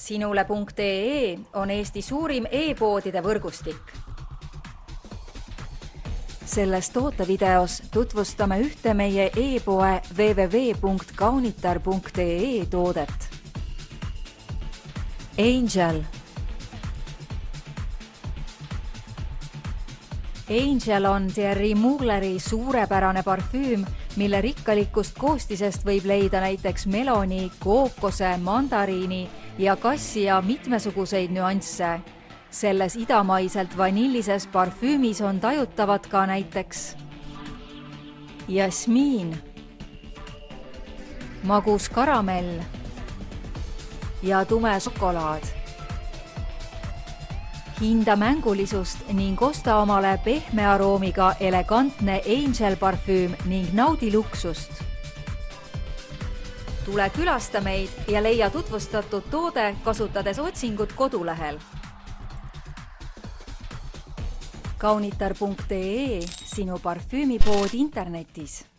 Sinule.ee on Eesti suurim e-poodide võrgustik. Selles tootevideos tutvustame ühte meie e-poe www.kaunitar.ee toodet. Angel. Angel on Thierry Mugleri suurepärane parfüüm, mille rikkalikust koostisest võib leida näiteks meloni, kookose, mandariini ja kassi ja mitmesuguseid nüansse. Selles idamaiselt vanillises parfüümis on tajutavad ka näiteks jasmiin, magus karamell ja tume šokolaad. Hinda mängulisust ning osta omale pehme aroomiga elegantne Angel parfüüm ning naudi luksust. Tule külasta meid ja leia tutvustatud toode kasutades otsingut kodulehel. Kaunitar.ee, sinu parfüümipood internetis.